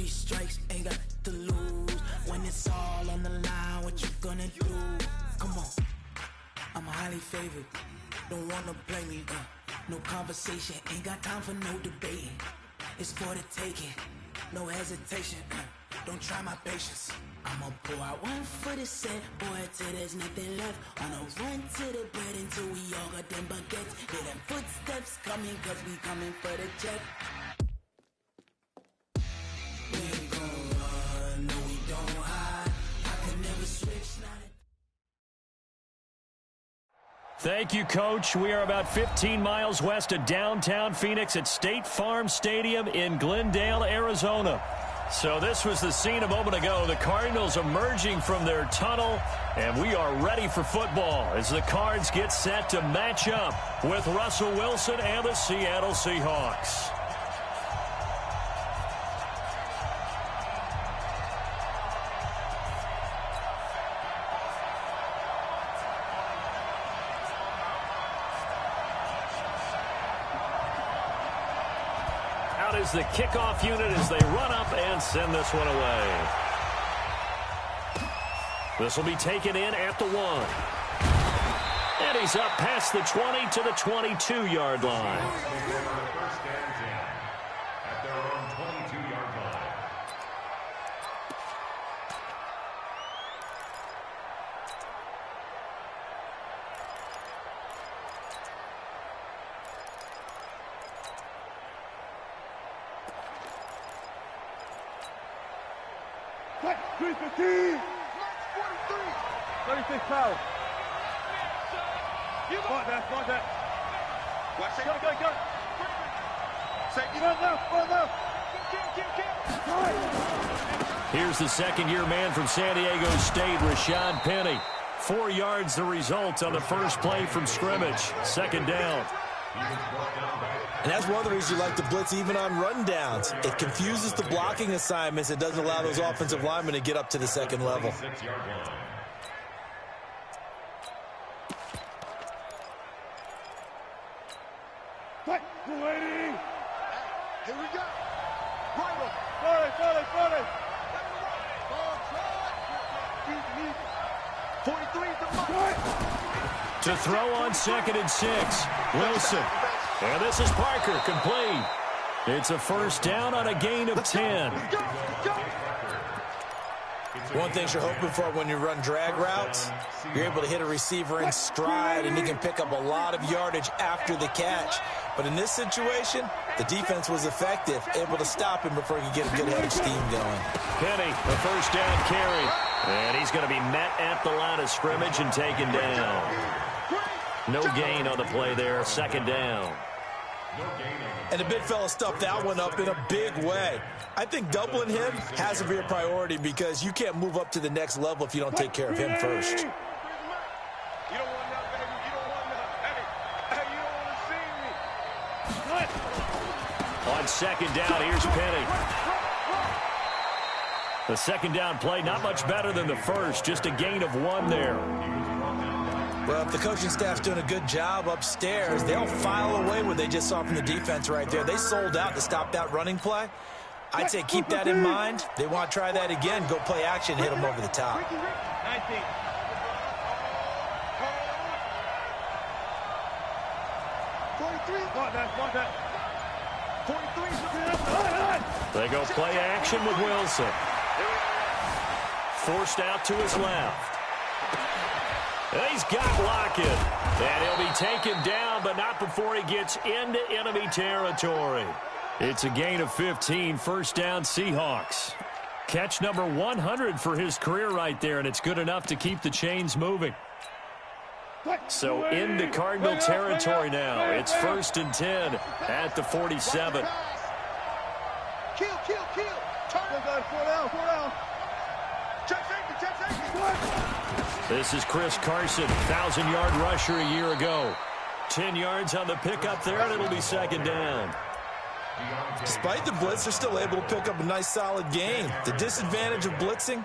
3 strikes, ain't got to lose. When it's all on the line, what you gonna do? Come on, I'm highly favored. Don't wanna play me, no conversation, ain't got time for no debating. It's for the taking, no hesitation, don't try my patience. I'ma pour out one for the set, boy, till there's nothing left. On a run to the bread until we all got them baguettes. Hear them footsteps coming, cause we coming for the check. We ain't gon' run, no we don't hide. I can never switch, not a... Thank you, Coach. We are about 15 miles west of downtown Phoenix at State Farm Stadium in Glendale, Arizona. So this was the scene a moment ago. The Cardinals emerging from their tunnel, and we are ready for football as the Cards get set to match up with Russell Wilson and the Seattle Seahawks. Is the kickoff unit as they run up and send this one away. This will be taken in at the 1. And he's up past the 20 to the 22-yard line. At their own 22-yard line. What? 315! 36 power. Spot that, spot that. Watch it. Go, go, go. Safety. Go left. Here's the second-year man from San Diego State, Rashad Penny. 4 yards the result on the first play from scrimmage. Second down. And that's one of the reasons you like to blitz even on rundowns. It confuses the blocking assignments. It doesn't allow those offensive linemen to get up to the second level. What? Waiting. Here we go. Right one. 43 to To throw on 2nd and 6. Wilson. And this is Parker, complete. It's a first down on a gain of 10. One thing you're hoping for when you run drag routes, you're able to hit a receiver in stride, and he can pick up a lot of yardage after the catch. But in this situation, the defense was effective, able to stop him before he could get a good head of steam going. Penny, the first down carry. And he's going to be met at the line of scrimmage and taken down. No gain on the play there, second down. And the big fella stuffed that one up in a big way. I think doubling him has to be a priority because you can't move up to the next level if you don't take care of him first. You don't want that, baby. You don't want that. Hey, you don't want to see me. On second down, here's Penny. The second down play, not much better than the first, just a gain of 1 there. Well, if the coaching staff's doing a good job upstairs, they'll file away what they just saw from the defense right there. They sold out to stop that running play. I'd say keep that in mind. They want to try that again, go play action, hit them over the top. 19. They go play action with Wilson. Forced out to his left. And he's got Lockett. And he'll be taken down, but not before he gets into enemy territory. It's a gain of 15, first down Seahawks. Catch number 100 for his career right there, and it's good enough to keep the chains moving. So into Cardinal territory now. It's 1st and 10 at the 47. Kill. Turn. 4 down. Check safety. This is Chris Carson, 1,000-yard rusher a year ago. 10 yards on the pickup there, and it'll be second down. Despite the blitz, they're still able to pick up a nice, solid gain. The disadvantage of blitzing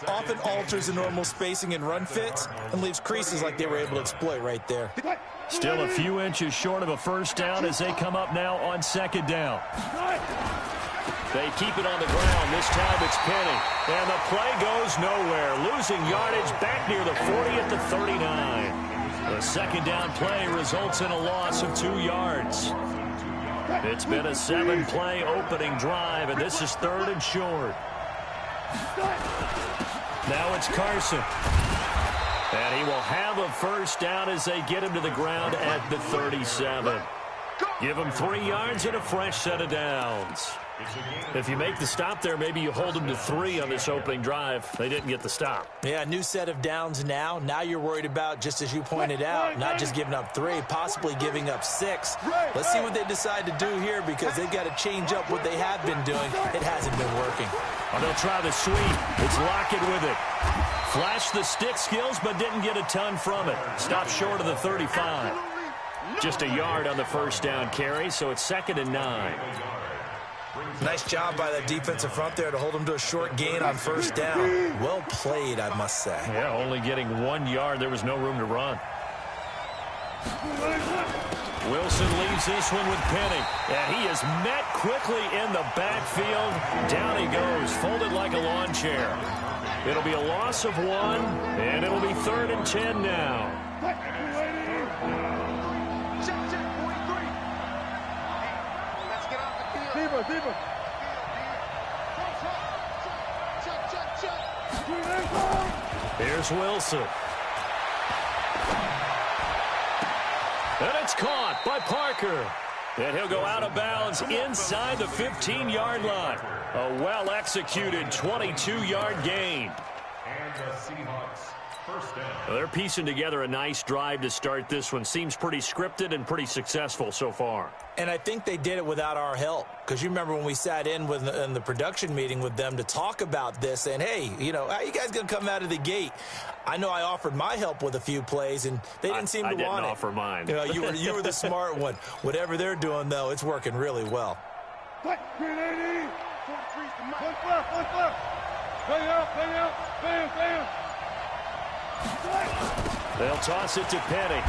often alters the normal spacing and run fits and leaves creases like they were able to exploit right there. Still a few inches short of a first down as they come up now on second down. They keep it on the ground. This time it's Penny. And the play goes nowhere. Losing yardage back near the 40 at the 39. The second down play results in a loss of 2 yards. It's been a 7-play opening drive, and this is 3rd and short. Now it's Carson. And he will have a first down as they get him to the ground at the 37. Give him 3 yards and a fresh set of downs. If you make the stop there, maybe you hold them to 3 on this opening drive. They didn't get the stop. Yeah, new set of downs now. Now you're worried about, just as you pointed out, not just giving up 3, possibly giving up 6. Let's see what they decide to do here, because they've got to change up what they have been doing. It hasn't been working. Oh, they'll try the sweep. It's Lockett with it. Flashed the stick skills, but didn't get a ton from it. Stopped short of the 35. Just a yard on the first down carry, so it's 2nd and 9. Nice job by that defensive front there to hold them to a short gain on first down. Well played, I must say. Yeah, only getting 1 yard. There was no room to run. Wilson leaves this one with Penny. And he is met quickly in the backfield. Down he goes, folded like a lawn chair. It'll be a loss of 1, and it'll be 3rd and 10 now. Deeper. Here's Wilson. And it's caught by Parker. And he'll go out of bounds inside the 15-yard line. A well-executed 22-yard gain. And the Seahawks first down. They're piecing together a nice drive to start this one. Seems pretty scripted and pretty successful so far. And I think they did it without our help. Because you remember when we sat in the production meeting with them to talk about this, saying, hey, you know, how are you guys going to come out of the gate? I know I offered my help with a few plays, and they didn't seem to want it. I didn't offer mine. You know, you were the smart one. Whatever they're doing, though, it's working really well. One left. Bang out. Bam. They'll toss it to Penny.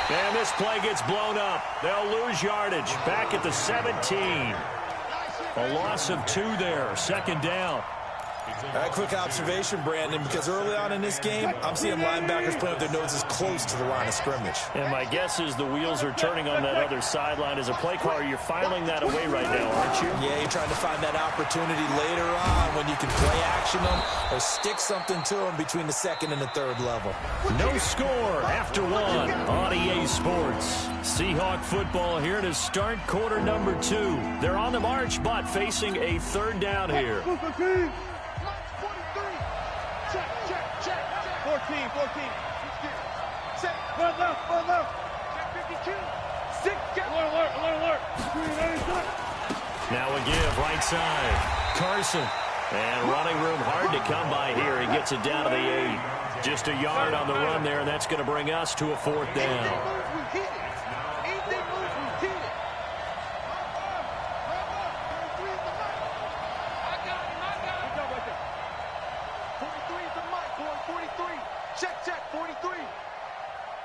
And this play gets blown up. They'll lose yardage. Back at the 17. A loss of 2 there. 2nd down. A quick observation, Brandon, because early on in this game, I'm seeing linebackers playing with their noses close to the line of scrimmage. And my guess is the wheels are turning on that other sideline. As a play caller, you're filing that away right now, aren't you? Yeah, you're trying to find that opportunity later on when you can play action them or stick something to them between the 2nd and the 3rd level. No score after 1 on EA Sports. Seahawk football here to start quarter number 2. They're on the march, but facing a 3rd down here. 14. Set. One left. Check 52. 6. Alert. Now a give, right side. Carson. And running room hard to come by here. He gets it down to the 8. Just a yard on the run there, and that's going to bring us to a 4th down. Check, 43.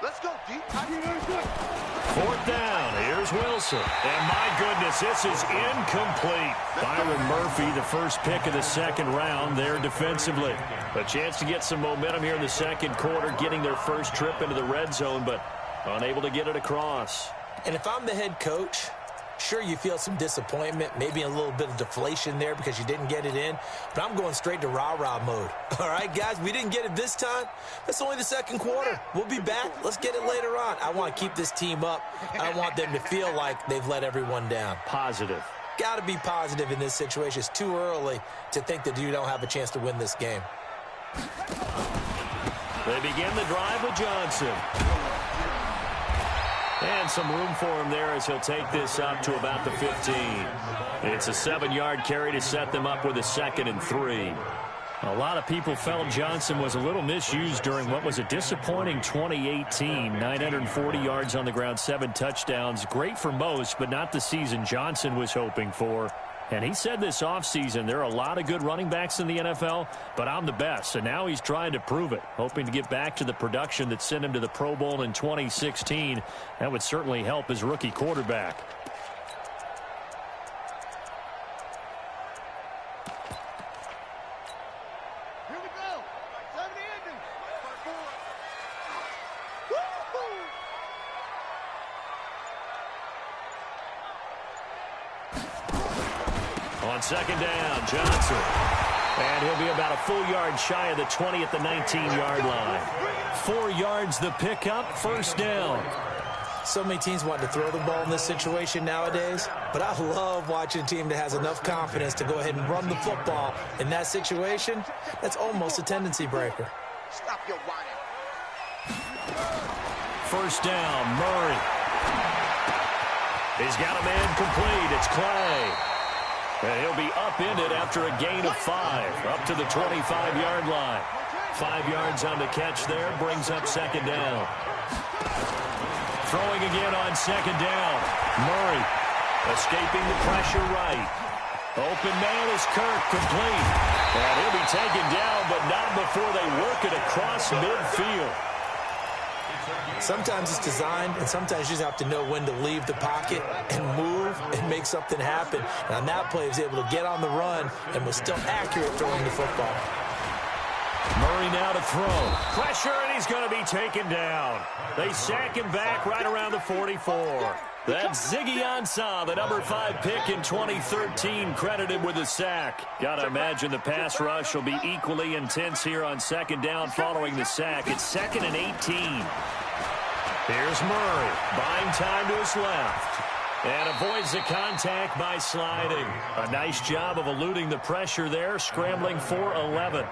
Let's go, deep. 4th down. Here's Wilson. And my goodness, this is incomplete. Byron Murphy, the first pick of the 2nd round there defensively. A chance to get some momentum here in the 2nd quarter, getting their first trip into the red zone, but unable to get it across. And if I'm the head coach, sure, you feel some disappointment, maybe a little bit of deflation there because you didn't get it in, but I'm going straight to rah-rah mode. All right, guys, we didn't get it this time. That's only the 2nd quarter. We'll be back. Let's get it later on. I want to keep this team up. I want them to feel like they've let everyone down. Positive. Got to be positive in this situation. It's too early to think that you don't have a chance to win this game. They begin the drive with Johnson. And some room for him there as he'll take this up to about the 15. It's a 7-yard carry to set them up with a 2nd and 3. A lot of people felt Johnson was a little misused during what was a disappointing 2018. 940 yards on the ground, 7 touchdowns. Great for most, but not the season Johnson was hoping for. And he said this offseason, there are a lot of good running backs in the NFL, but I'm the best. And now he's trying to prove it, hoping to get back to the production that sent him to the Pro Bowl in 2016. That would certainly help his rookie quarterback. On second down, Johnson. And he'll be about a full yard shy of the 20 at the 19-yard line. 4 yards the pickup, first down. So many teams want to throw the ball in this situation nowadays, but I love watching a team that has enough confidence to go ahead and run the football. In that situation, that's almost a tendency breaker. Stop your whining. First down, Murray. He's got a man complete. It's Clay. And he'll be upended after a gain of 5, up to the 25-yard line. 5 yards on the catch there, brings up second down. Throwing again on second down. Murray escaping the pressure right. Open man is Kirk, complete. And he'll be taken down, but not before they work it across midfield. Sometimes it's designed, and sometimes you just have to know when to leave the pocket and move and make something happen. And on that play, he was able to get on the run and was still accurate throwing the football. Murray now to throw. Pressure, and he's going to be taken down. They sack him back right around the 44. That's Ziggy Ansah, the number 5 pick in 2013, credited with a sack. Got to imagine the pass rush will be equally intense here on second down following the sack. It's 2nd and 18. Here's Murray, buying time to his left. And avoids the contact by sliding. A nice job of eluding the pressure there, scrambling for 11.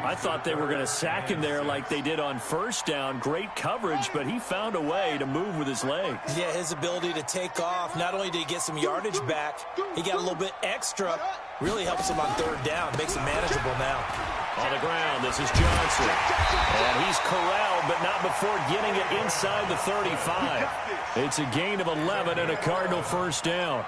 I thought they were going to sack him there like they did on first down. Great coverage, but he found a way to move with his legs. Yeah, his ability to take off, not only did he get some yardage back, he got a little bit extra. Really helps him on third down, makes him manageable now. On the ground, this is Johnson. And he's corralled, but not before getting it inside the 35. It's a gain of 11 and a Cardinal first down.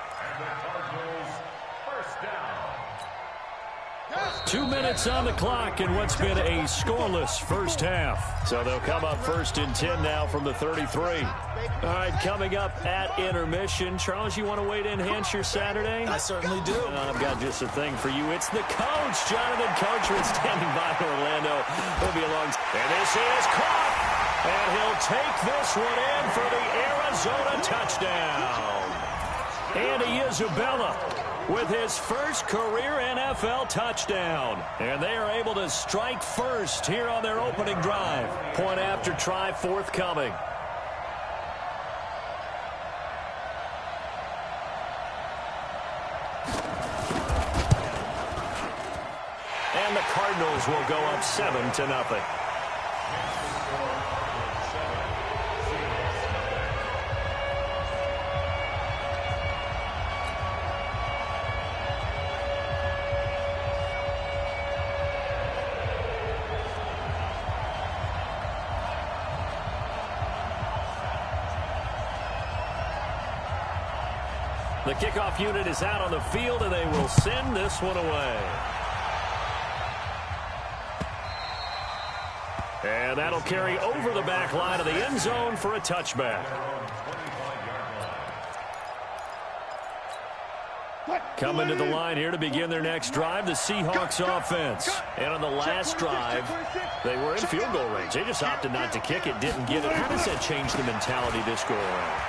2 minutes on the clock in what's been a scoreless first half. So they'll come up 1st and 10 now from the 33. All right, coming up at intermission. Charles, you want to wait to enhance your Saturday? I certainly do. I've got just a thing for you. It's the coach, Jonathan Coachman, standing by Orlando. He'll be along. And this is caught. And he'll take this one in for the Arizona touchdown. Andy Isabella with his first career NFL touchdown. And they are able to strike first here on their opening drive. Point after try forthcoming. And the Cardinals will go up 7-0. The kickoff unit is out on the field, and they will send this one away. And that'll carry over the back line of the end zone for a touchback. Coming to the line here to begin their next drive, the Seahawks offense. And on the last drive, they were in field goal range. They just opted not to kick it, didn't get it. How does that change the mentality this go around?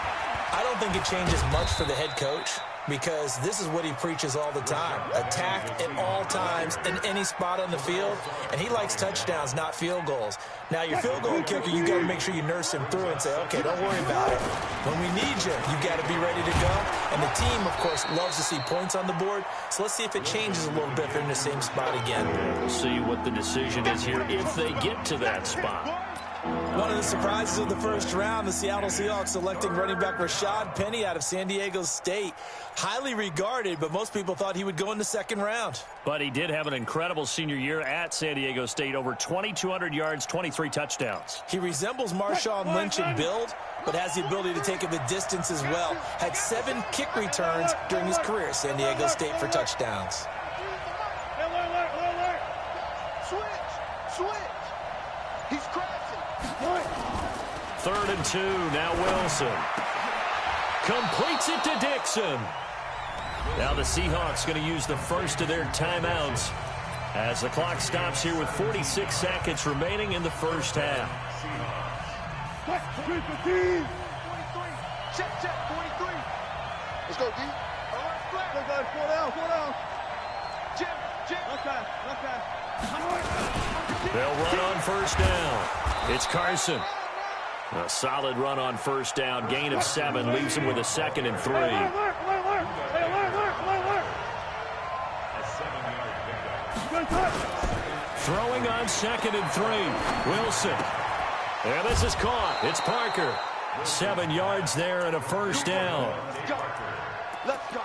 I don't think it changes much for the head coach, because this is what he preaches all the time. Attack at all times in any spot on the field, and he likes touchdowns, not field goals. Now, your field goal kicker, you got to make sure you nurse him through and say, okay, don't worry about it. When we need you, you got to be ready to go. And the team, of course, loves to see points on the board, so let's see if it changes a little bit if they're in the same spot again. We'll see what the decision is here if they get to that spot. One of the surprises of the first round, the Seattle Seahawks selecting running back Rashad Penny out of San Diego State. Highly regarded, but most people thought he would go in the second round. But he did have an incredible senior year at San Diego State. Over 2,200 yards, 23 touchdowns. He resembles Marshawn Lynch in build, but has the ability to take it the distance as well. Had 7 kick returns during his career at San Diego State for touchdowns. Switch. He's crashing. 3rd and 2, now Wilson. Completes it to Dixon. Now the Seahawks going to use the first of their timeouts. As the clock stops here with 46 seconds remaining in the first half. 23. Check, 43. Let's go, D. All right, flat. Go, guys, 4 down. Jim. Okay. They'll run on first down. It's Carson. A solid run on first down. Gain of 7 leaves him with a 2nd and 3. Throwing on 2nd and 3. Wilson. And this is caught. It's Parker. 7 yards there and a first down. Let's go.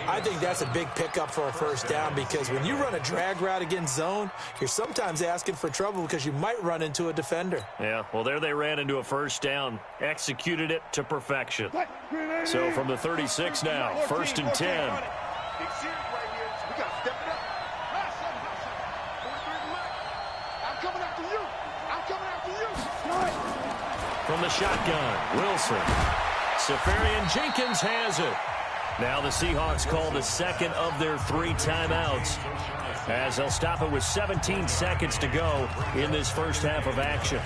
I think that's a big pickup for a first down because when you run a drag route against zone, you're sometimes asking for trouble because you might run into a defender. Yeah, well, there they ran into a first down. Executed it to perfection. So from the 36 now, 1st and 10. Big series right here. We got to step it up. I'm coming after you. From the shotgun, Wilson. Safarian Jenkins has it. Now the Seahawks call the 2nd of their 3 timeouts as they'll stop it with 17 seconds to go in this first half of action.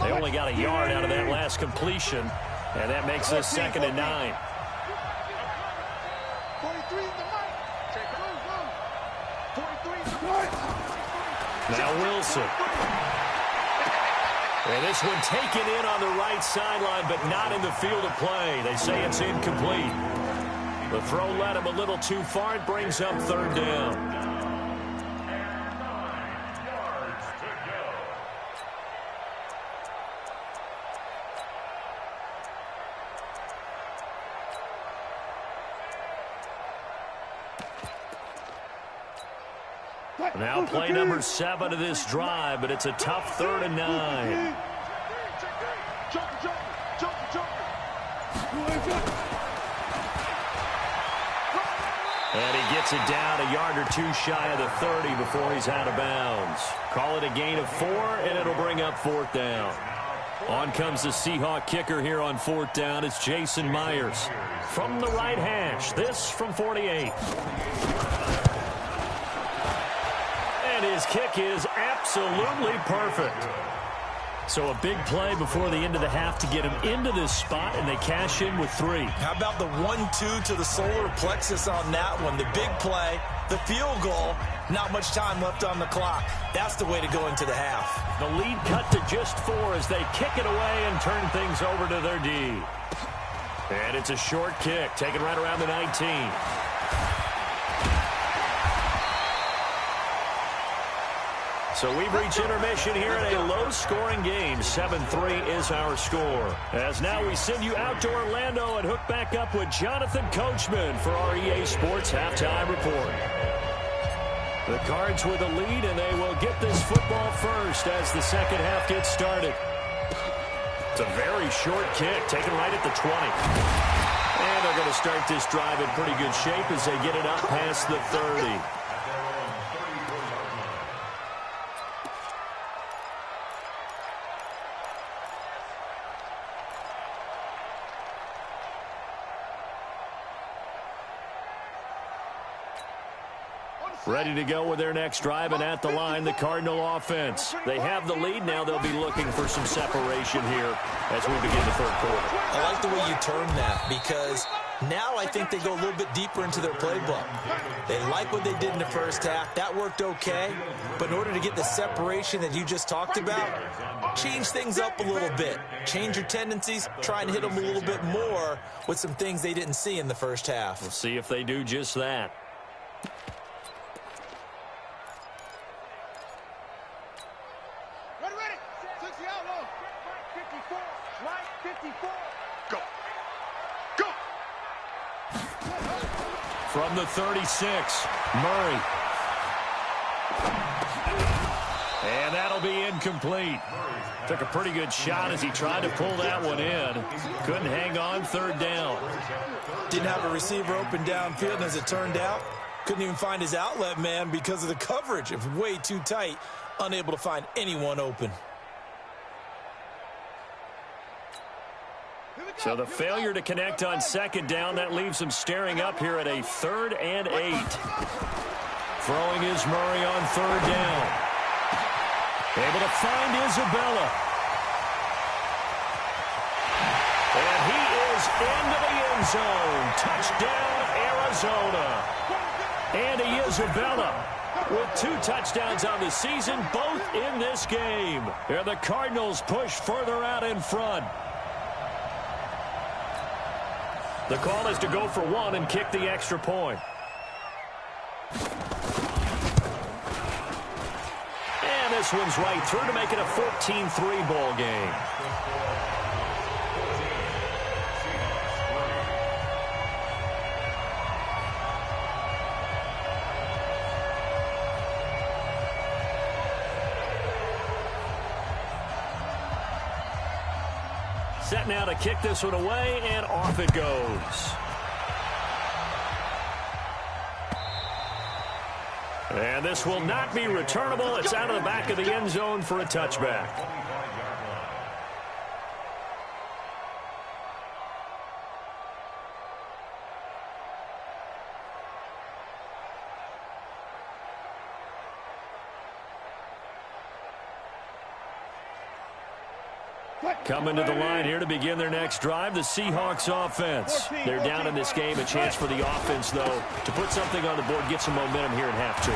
They only got a yard out of that last completion, and that makes this 2nd and 9. 43 is the mic. Take it. 43 is the mic. Now Wilson. And this one taken in on the right sideline, but not in the field of play. They say it's incomplete. The throw led him a little too far. It brings up 3rd down. Now play number 7 of this drive, but it's a tough 3rd and 9. And he gets it down a yard or 2 shy of the 30 before he's out of bounds. Call it a gain of 4, and it'll bring up 4th down. On comes the Seahawk kicker here on 4th down. It's Jason Myers from the right hash. This from 48. His kick is absolutely perfect. So a big play before the end of the half to get him into this spot, and they cash in with 3. How about the 1-2 to the solar plexus on that one? The big play, the field goal, not much time left on the clock. That's the way to go into the half. The lead cut to just 4 as they kick it away and turn things over to their D. And it's a short kick, taken right around the 19. So we've reached intermission here in a low-scoring game. 7-3 is our score. As now we send you out to Orlando and hook back up with Jonathan Coachman for our EA Sports Halftime Report. The Cards with the lead, and they will get this football first as the second half gets started. It's a very short kick, taken right at the 20. And they're going to start this drive in pretty good shape as they get it up past the 30. Ready to go with their next drive, and at the line, the Cardinal offense. They have the lead. Now they'll be looking for some separation here as we begin the 3rd quarter. I like the way you term that because now I think they go a little bit deeper into their playbook. They like what they did in the first half. That worked okay. But in order to get the separation that you just talked about, change things up a little bit. Change your tendencies. Try and hit them a little bit more with some things they didn't see in the first half. We'll see if they do just that. From the 36, Murray. And that'll be incomplete. Took a pretty good shot as he tried to pull that one in. Couldn't hang on, 3rd down. Didn't have a receiver open downfield, and as it turned out, couldn't even find his outlet man because of the coverage. It was way too tight, unable to find anyone open. Here we So the failure to connect on second down, that leaves him staring up here at a 3rd and 8. Throwing is Murray on 3rd down. Able to find Isabella. And he is into the end zone. Touchdown, Arizona. Andy Isabella with 2 touchdowns on the season, both in this game. And the Cardinals push further out in front. The call is to go for 1 and kick the extra point. And this one's right through to make it a 14-3 ball game. Set now to kick this one away, and off it goes. And this will not be returnable. It's out of the back of the end zone for a touchback. Coming to the line here to begin their next drive, the Seahawks offense. They're down in this game. A chance for the offense, though, to put something on the board, get some momentum here in half 2.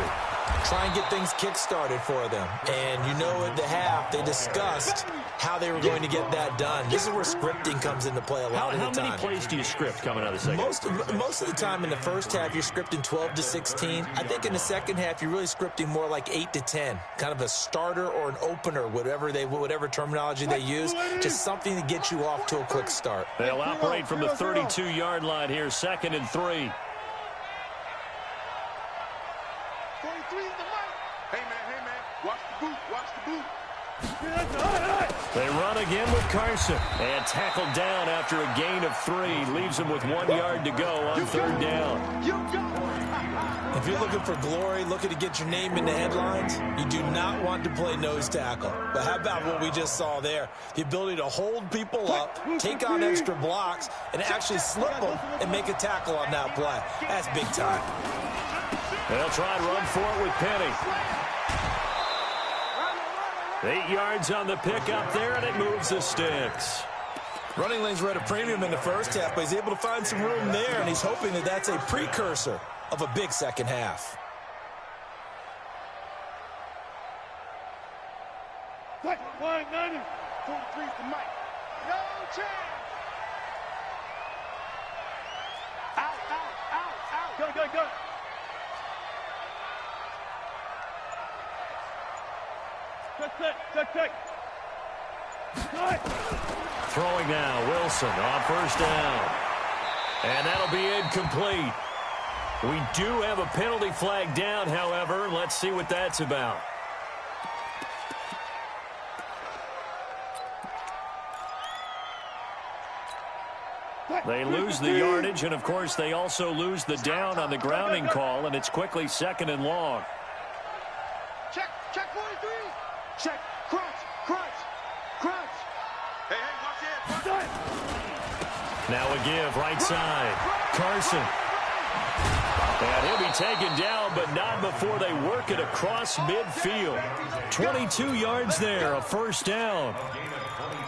Try and get things kick-started for them. And you know at the half, they discussed how they were going to get that done. This is where scripting comes into play a lot of the time. How many plays do you script coming out of the second? Most of the time in the first half, you're scripting 12 to 16. I think in the second half, you're really scripting more like 8 to 10. Kind of a starter or an opener, whatever terminology they use. Just something to get you off to a quick start. They'll operate from the 32-yard line here, 2nd and 3. They run again with Carson. And tackled down after a gain of 3. Leaves him with 1 yard to go on 3rd down. If you're looking for glory, looking to get your name in the headlines, you do not want to play nose tackle. But how about what we just saw there? The ability to hold people up, take on extra blocks, and actually slip them and make a tackle on that play. That's big time. They'll try and run for it with Penny. 8 yards on the pickup there, and it moves the sticks. Running lanes were at a premium in the first half, but he's able to find some room there, and he's hoping that that's a precursor of a big second half. Line 90, 43 for Mike. No chance. Out. Go. Check. Throwing now, Wilson on 1st down. And that'll be incomplete. We do have a penalty flag down, however. Let's see what that's about. They lose the yardage, and, of course, they also lose the down on the grounding call, and it's quickly 2nd and long. Check 43. Check. Crunch. Hey, watch it. Now a give, right side. Carson. And he'll be taken down, but not before they work it across midfield. 22 yards there, a 1st down.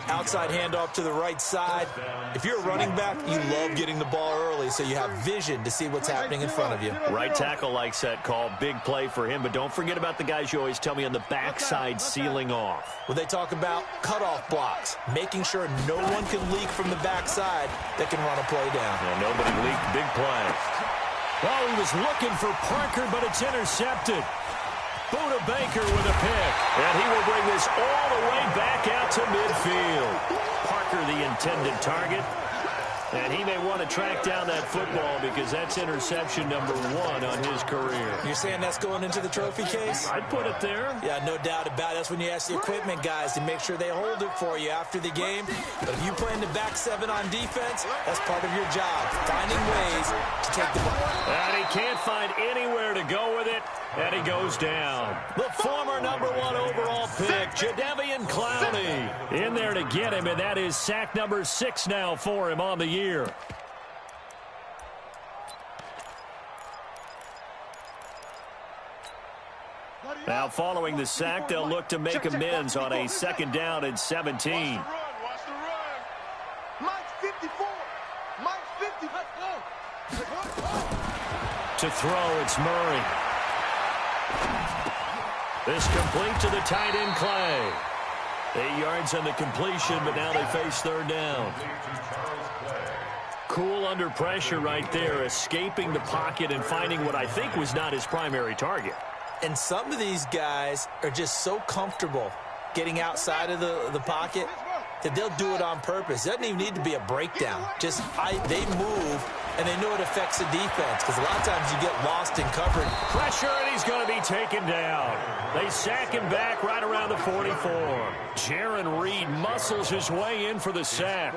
Outside handoff to the right side. If you're a running back, you love getting the ball early so you have vision to see what's happening in front of you. Right tackle likes that call. Big play for him, but don't forget about the guys you always tell me on the backside sealing off. Well, they talk about cutoff blocks, making sure no one can leak from the backside that can run a play down. And nobody leaked. Big play. Oh, he was looking for Parker, but it's intercepted. Buda Baker with a pick. And he will bring this all the way back out to midfield. Parker, the intended target. And he may want to track down that football because that's interception number 1 on his career. You're saying that's going into the trophy case? I'd put it there. Yeah, no doubt about it. That's when you ask the equipment guys to make sure they hold it for you after the game. But if you play in the back 7 on defense, that's part of your job, finding ways to take the ball. And he can't find anywhere to go with it, and he goes down. The former number 1 overall pick, Jadeveon Clowney, in there to get him, and that is sack number 6 now for him on the year. Now following the sack, they'll look to make amends on a 2nd down and 17. Watch the run. Mike's 54. Mike's 50. Let's go. To throw, it's Murray. This complete to the tight end, Clay. 8 yards on the completion, but now they face 3rd down. Cool under pressure right there, escaping the pocket and finding what I think was not his primary target. And some of these guys are just so comfortable getting outside of the pocket that they'll do it on purpose. It doesn't even need to be a breakdown. Just they move, and they know it affects the defense because a lot of times you get lost in coverage. Pressure, and he's going to be taken down. They sack him back right around the 44. Jaron Reed muscles his way in for the sack.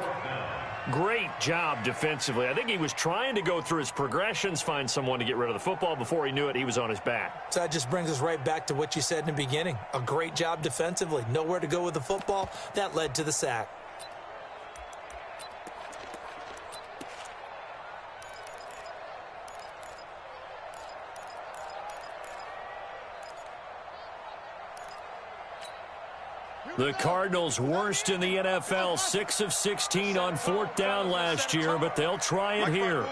Great job defensively. I think he was trying to go through his progressions, find someone to get rid of the football. Before he knew it, he was on his back. So that just brings us right back to what you said in the beginning. A great job defensively. Nowhere to go with the football. That led to the sack. The Cardinals worst in the NFL, 6 of 16 on 4th down last year, but they'll try it here.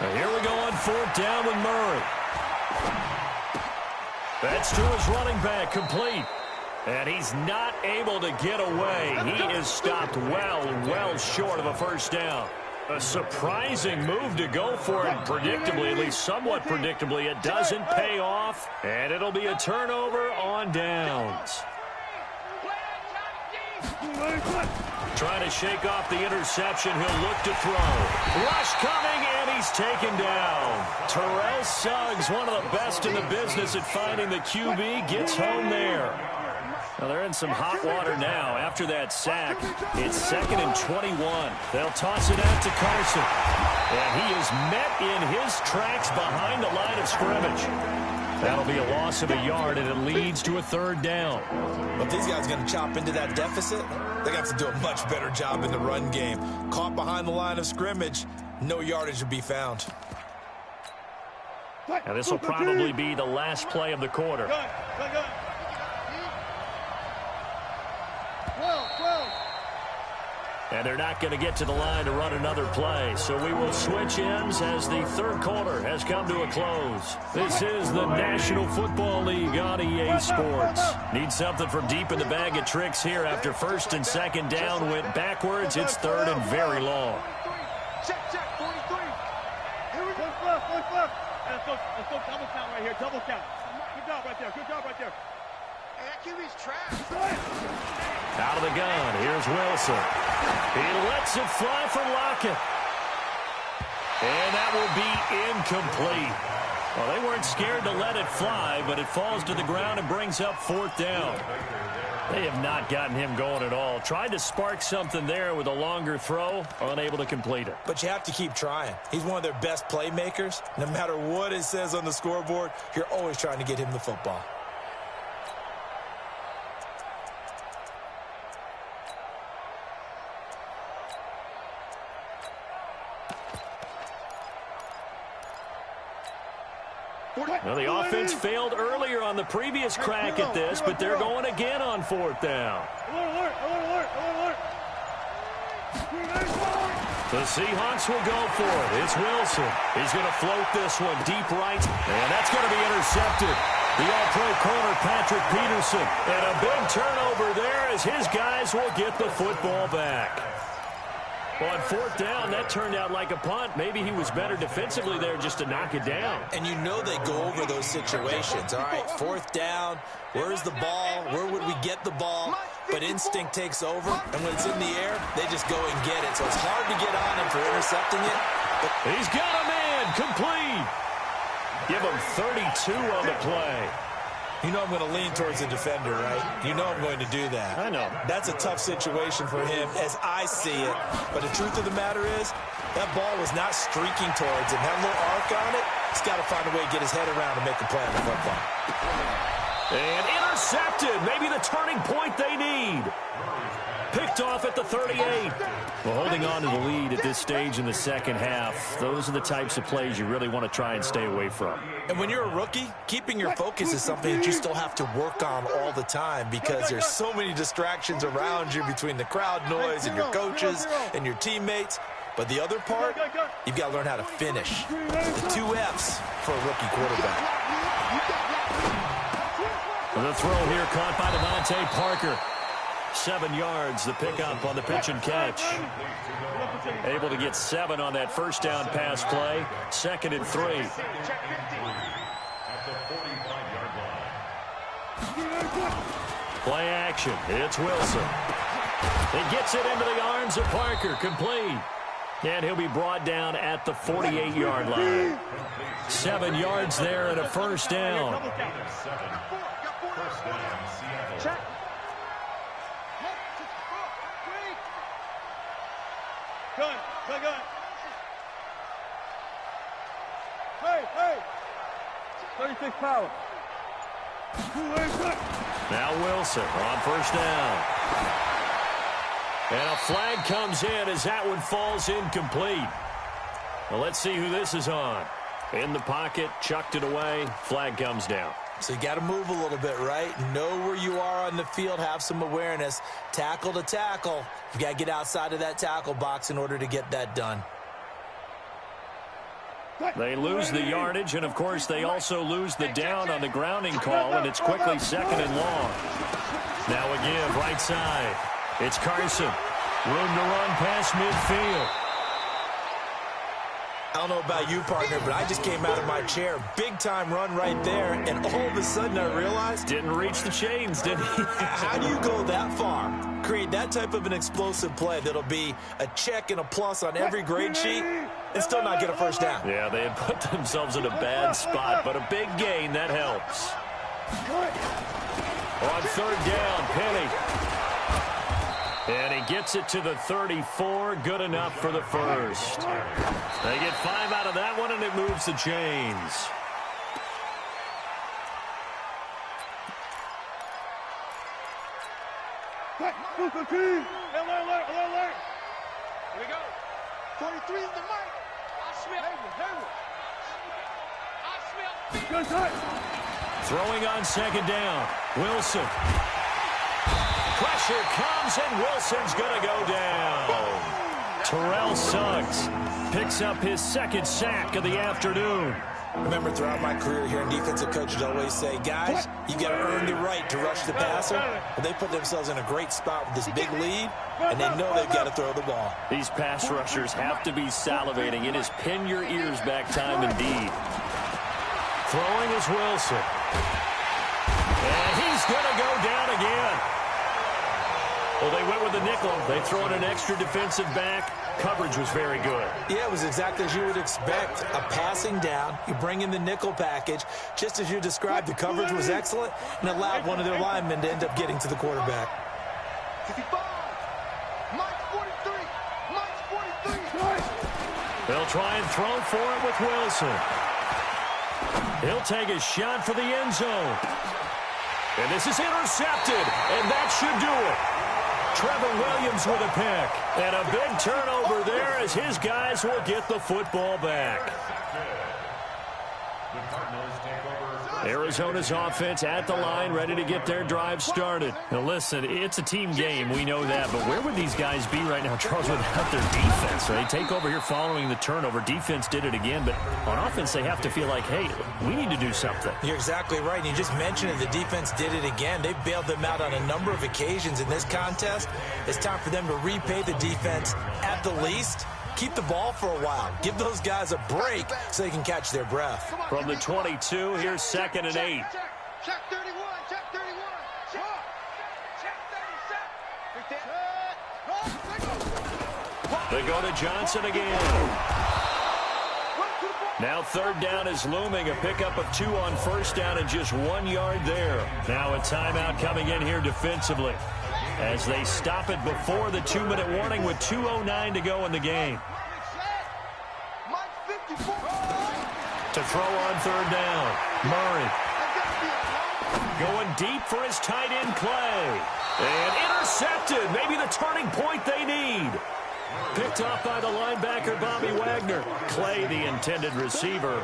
And here we go on 4th down with Murray. That's to his running back, complete. And he's not able to get away. He is stopped well short of a 1st down. A surprising move to go for it, predictably, at least somewhat predictably. It doesn't pay off, and it'll be a turnover on downs. Trying to shake off the interception. He'll look to throw. Rush coming, and he's taken down. Terrell Suggs, one of the best in the business at finding the QB, gets home there. Well, they're in some hot water now. After that sack, it's 2nd and 21. They'll toss it out to Carson. And he is met in his tracks behind the line of scrimmage. That'll be a loss of a yard, and it leads to a 3rd down. But if these guys are going to chop into that deficit, they're going to have to do a much better job in the run game. Caught behind the line of scrimmage, no yardage to be found. And this will probably be the last play of the quarter. And they're not going to get to the line to run another play. So we will switch ends as the 3rd quarter has come to a close. This is the National Football League on EA Sports. Need something from deep in the bag of tricks here after 1st and 2nd down went backwards. It's 3rd and very long. Check, 43. Here we go. Left. Let's go double count right here. Double count. Good job right there. Hey, that QB's trash. Out of the gun, here's Wilson. He lets it fly for Lockett. And that will be incomplete. Well, they weren't scared to let it fly, but it falls to the ground and brings up 4th down. They have not gotten him going at all. Tried to spark something there with a longer throw, unable to complete it. But you have to keep trying. He's one of their best playmakers. No matter what it says on the scoreboard, you're always trying to get him the football. Well, the offense failed earlier on the previous crack at this, but they're going again on 4th down. Alert. The Seahawks will go for it. It's Wilson. He's going to float this one deep right, and that's going to be intercepted. The all-pro corner, Patrick Peterson. And a big turnover there as his guys will get the football back. On fourth down, that turned out like a punt. Maybe he was better defensively there just to knock it down. And you know they go over those situations. All right, fourth down, where's the ball? Where would we get the ball? But instinct takes over, and when it's in the air, they just go and get it. So it's hard to get on him for intercepting it. But he's got a man, complete. Give him 32 on the play. You know I'm going to lean towards the defender, right? You know I'm going to do that. I know. That's a tough situation for him as I see it. But the truth of the matter is, that ball was not streaking towards him. That little arc on it, he's got to find a way to get his head around and make a play on the football. And intercepted. Maybe the turning point they need. Picked off at the 38. Well, holding on to the lead at this stage in the second half, those are the types of plays you really want to try and stay away from. And when you're a rookie, keeping your focus is something that you still have to work on all the time because there's so many distractions around you between the crowd noise and your coaches and your teammates. But the other part, you've got to learn how to finish. The 2 F's for a rookie quarterback. The throw here caught by Devontae Parker. 7 yards, the pickup on the pitch and catch. Able to get 7 on that first down pass play. 2nd and 3. Play action. It's Wilson. He gets it into the arms of Parker. Complete. And he'll be brought down at the 48-yard line. 7 yards there and a first down. Gun. Hey. 36 power. Now Wilson on first down. And a flag comes in as that one falls incomplete. Well, let's see who this is on. In the pocket, chucked it away, flag comes down. So you got to move a little bit, right? Know where you are on the field, have some awareness. Tackle to tackle. You got to get outside of that tackle box in order to get that done. They lose the yardage, and, of course, they also lose the down on the grounding call, and it's quickly 2nd and long. Now a give, right side. It's Carson. Room to run past midfield. I don't know about you, partner, but I just came out of my chair. Big-time run right there, and all of a sudden I realized... Didn't reach the chains, did he? How do you go that far? Create that type of an explosive play that'll be a check and a plus on every grade sheet and still not get a first down. Yeah, they had put themselves in a bad spot, but a big gain, that helps. On 3rd down, Penny. And he gets it to the 34. Good enough for the first. They get 5 out of that one, and it moves the chains. Alert. Here we go. 23 is the mark. Throwing on 2nd down. Wilson. Pressure comes, and Wilson's going to go down. Terrell Suggs picks up his 2nd sack of the afternoon. Remember, throughout my career here, defensive coaches always say, guys, you got to earn the right to rush the passer. But they put themselves in a great spot with this big lead, and they know they've got to throw the ball. These pass rushers have to be salivating. It is pin your ears back time indeed. Throwing is Wilson. And he's going to go down again. Well, they went with the nickel. They throw in an extra defensive back. Coverage was very good. Yeah, it was exactly as you would expect. A passing down. You bring in the nickel package. Just as you described, the coverage was excellent and allowed one of their linemen to end up getting to the quarterback. 55. Mike's 43. They'll try and throw for it with Wilson. He'll take a shot for the end zone. And this is intercepted, and that should do it. Trevor Williams with a pick. And a big turnover there as his guys will get the football back. The Cardinals take over Arizona's offense at the line, ready to get their drive started. Now listen, it's a team game, we know that, but where would these guys be right now, Charles, without their defense? So they take over here following the turnover. Defense did it again, but on offense they have to feel like, hey, we need to do something. You're exactly right. You just mentioned it. The defense did it again. They bailed them out on a number of occasions in this contest. It's time for them to repay the defense at the least. Keep the ball for a while. Give those guys a break so they can catch their breath. From the 22, here's 2nd and 8. Check 31, check 31. Check 37. They go to Johnson again. Now 3rd down is looming. A pickup of 2 on 1st down and just 1 yard there. Now a timeout coming in here defensively as they stop it before the 2-minute warning with 2:09 to go in the game. To throw on 3rd down, Murray. Going deep for his tight end, Clay. And intercepted. Maybe the turning point they need. Picked off by the linebacker, Bobby Wagner. Clay, the intended receiver.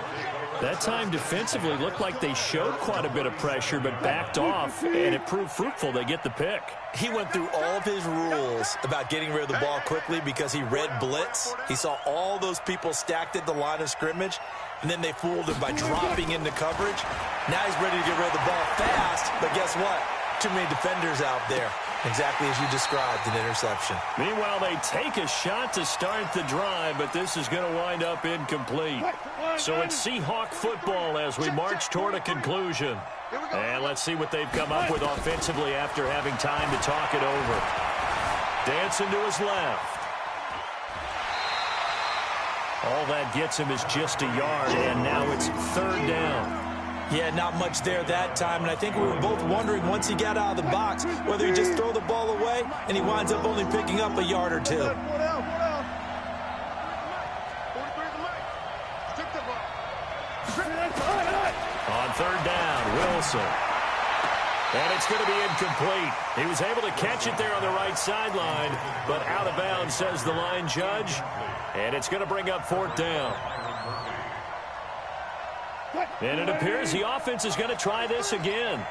That time defensively looked like they showed quite a bit of pressure, but backed off, and it proved fruitful. They get the pick. He went through all of his rules about getting rid of the ball quickly because he read blitz. He saw all those people stacked at the line of scrimmage, and then they fooled him by dropping into coverage. Now he's ready to get rid of the ball fast, but guess what? Too many defenders out there. Exactly as you described, an interception. Meanwhile, they take a shot to start the drive, but this is going to wind up incomplete. So it's Seahawk football as we march toward a conclusion. And let's see what they've come up with offensively after having time to talk it over. Dancing to his left. All that gets him is just a yard, and now it's 3rd down. Yeah, not much there that time, and I think we were both wondering once he got out of the box whether he just throw the ball away, and he winds up only picking up a yard or 2. On 3rd down, Wilson. And it's going to be incomplete. He was able to catch it there on the right sideline, but out of bounds, says the line judge. And it's going to bring up 4th down. And it appears the offense is going to try this again.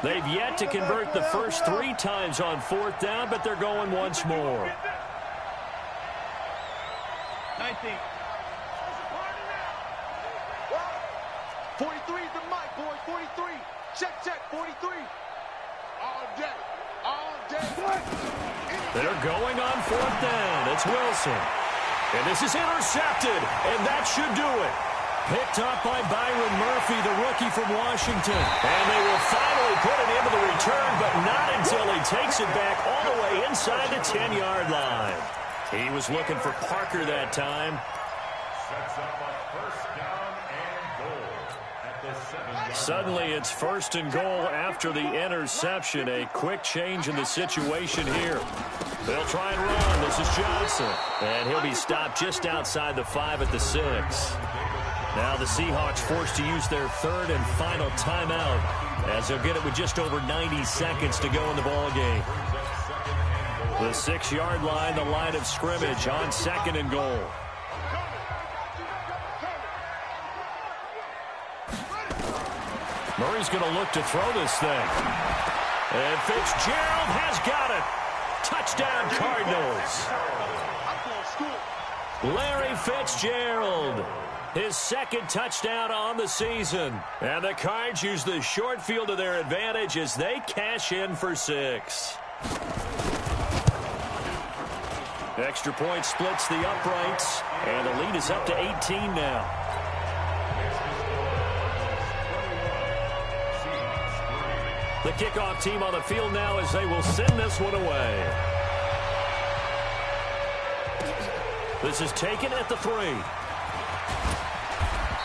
They've yet to convert the first 3 times on 4th down, but they're going once more. 19. 43 is the mic, boys. 43. Check, 43. All day. All day. They're going on 4th down. It's Wilson. And this is intercepted, and that should do it. Picked up by Byron Murphy, the rookie from Washington. And they will finally put it into the return, but not until he takes it back all the way inside the 10-yard line. He was looking for Parker that time. Sets up a 1st down and goal at the 7-yard line. Suddenly it's 1st and goal after the interception. A quick change in the situation here. They'll try and run. This is Johnson. And he'll be stopped just outside the 5 at the 6. Now the Seahawks forced to use their 3rd and final timeout as they'll get it with just over 90 seconds to go in the ballgame. The 6-yard line, the line of scrimmage on 2nd and goal. Murray's going to look to throw this thing. And Fitzgerald has got it. Touchdown, Cardinals. Larry Fitzgerald. His 2nd touchdown on the season. And the Cards use the short field to their advantage as they cash in for 6. Extra point splits the uprights. And the lead is up to 18 now. The kickoff team on the field now as they will send this one away. This is taken at the 3.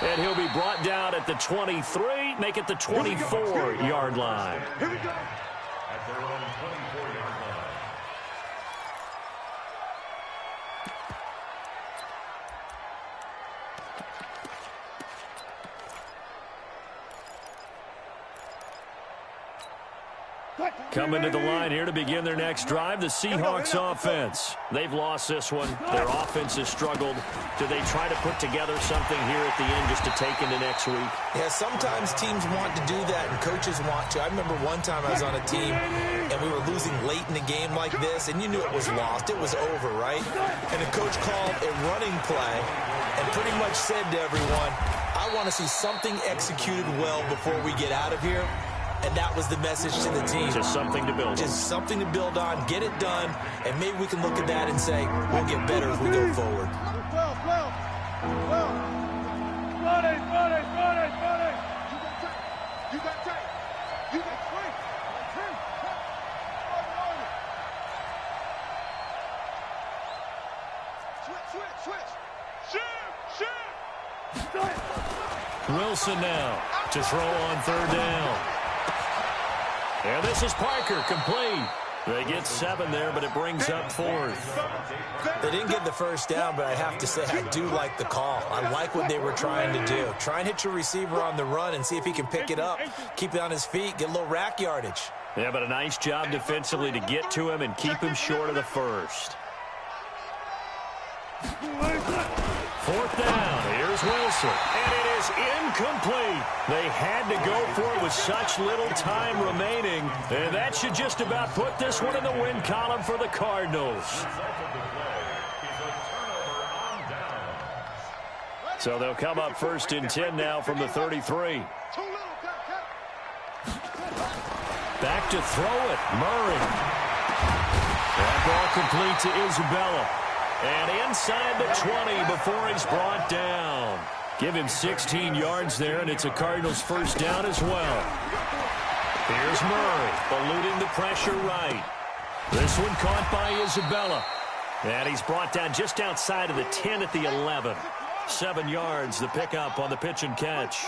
And he'll be brought down at the 23, make it the 24-yard line. At their own 24-yard line. Coming to the line here to begin their next drive, the Seahawks offense. They've lost this one. Their offense has struggled. Do they try to put together something here at the end just to take into next week? Yeah, sometimes teams want to do that and coaches want to. I remember one time I was on a team and we were losing late in a game like this, and you knew it was lost. It was over, right? And the coach called a running play and pretty much said to everyone, I want to see something executed well before we get out of here. And that was the message to the team. Just something to build on. Just something to build on, get it done, and maybe we can look at that and say, we'll get better as we go forward. 12. You got tight. You got strength. Switch. Shift. Wilson now to throw on third down. And this is Parker, complete. They get 7 there, but it brings up 4th. They didn't get the first down, but I have to say I do like the call. I like what they were trying to do. Try and hit your receiver on the run and see if he can pick it up, keep it on his feet, get a little rack yardage. Yeah, but a nice job defensively to get to him and keep him short of the first. 4th down. Here's Wilson. And it is incomplete. They had to go for it with such little time remaining. And that should just about put this one in the win column for the Cardinals. So they'll come up 1st and 10 now from the 33. Back to throw it. Murray. That ball complete to Isabella. And inside the 20 before he's brought down. Give him 16 yards there, and it's a Cardinals first down as well. Here's Murray, eluding the pressure right. This one caught by Isabella. And he's brought down just outside of the 10 at the 11. 7 yards, the pickup on the pitch and catch.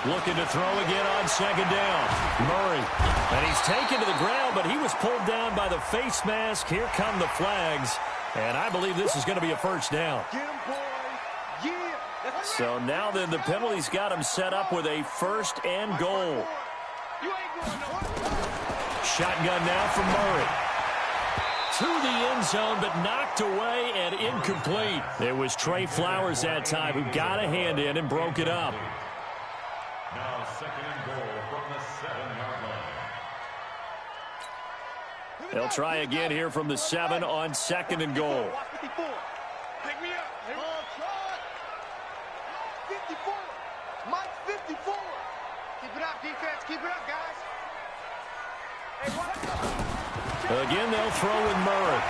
Looking to throw again on 2nd down. Murray. And he's taken to the ground, but he was pulled down by the face mask. Here come the flags. And I believe this is going to be a first down. So now then the penalty's got him set up with a 1st and goal. Shotgun now from Murray. To the end zone, but knocked away and incomplete. It was Trey Flowers that time who got a hand in and broke it up. Now 2nd and goal from the 7-yard line. They'll try again here from the 7 on 2nd and goal. Pick me up. 54. Mike 54. Keep it up, defense. Keep it up, guys. Again, they'll throw with Murray.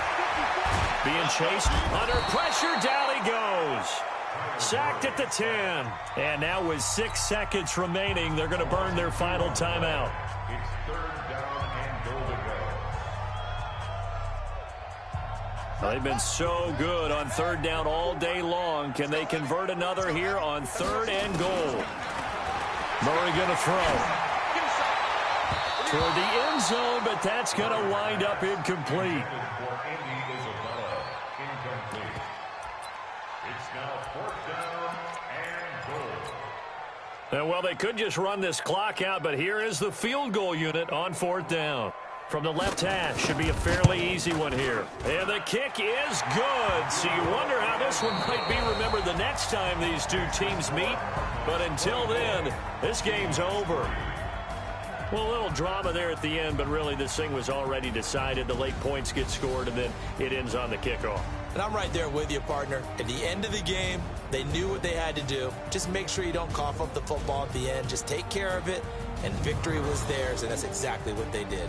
Being chased under pressure. Down he goes. Sacked at the 10. And now with 6 seconds remaining, they're going to burn their final timeout. It's 3rd down and goal to go. They've been so good on 3rd down all day long. Can they convert another here on 3rd and goal? Murray going to throw. Toward the end zone, but that's going to wind up incomplete. Well, they could just run this clock out, but here is the field goal unit on 4th down. From the left hash, should be a fairly easy one here. And the kick is good. So you wonder how this one might be remembered the next time these two teams meet. But until then, this game's over. Well, a little drama there at the end, but really this thing was already decided. The late points get scored, and then it ends on the kickoff. And I'm right there with you, partner. At the end of the game, they knew what they had to do. Just make sure you don't cough up the football at the end. Just take care of it, and victory was theirs, and that's exactly what they did.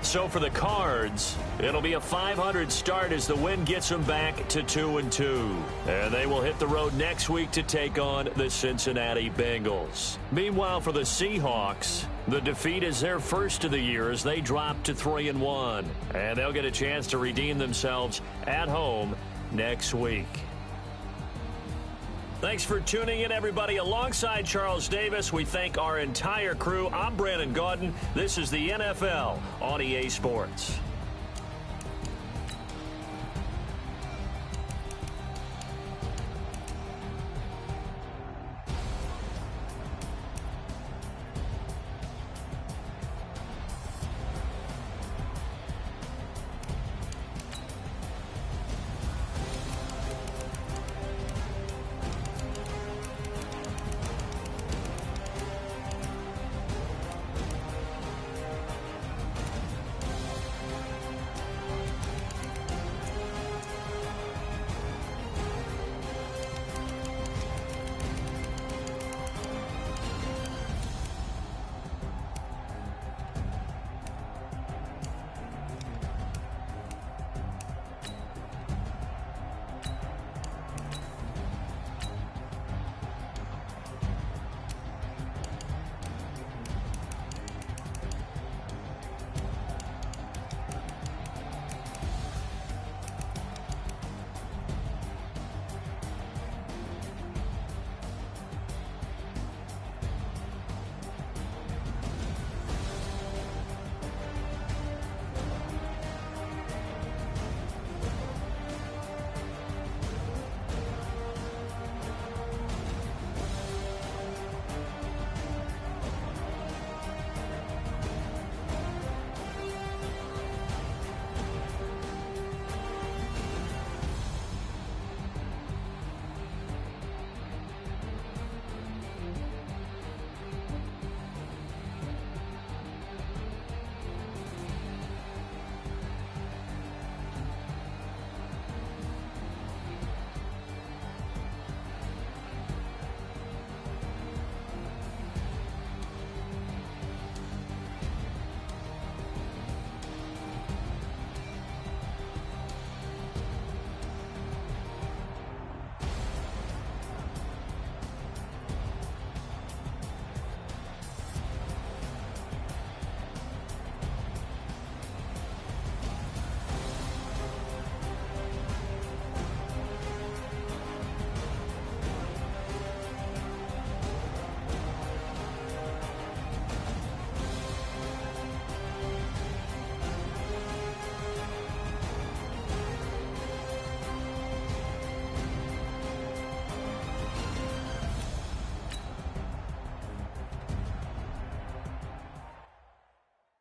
So for the Cards, it'll be a .500 start as the win gets them back to 2-2. And they will hit the road next week to take on the Cincinnati Bengals. Meanwhile, for the Seahawks, the defeat is their first of the year as they drop to 3-1. And they'll get a chance to redeem themselves at home next week. Thanks for tuning in, everybody. Alongside Charles Davis, we thank our entire crew. I'm Brandon Gaudin. This is the NFL on EA Sports.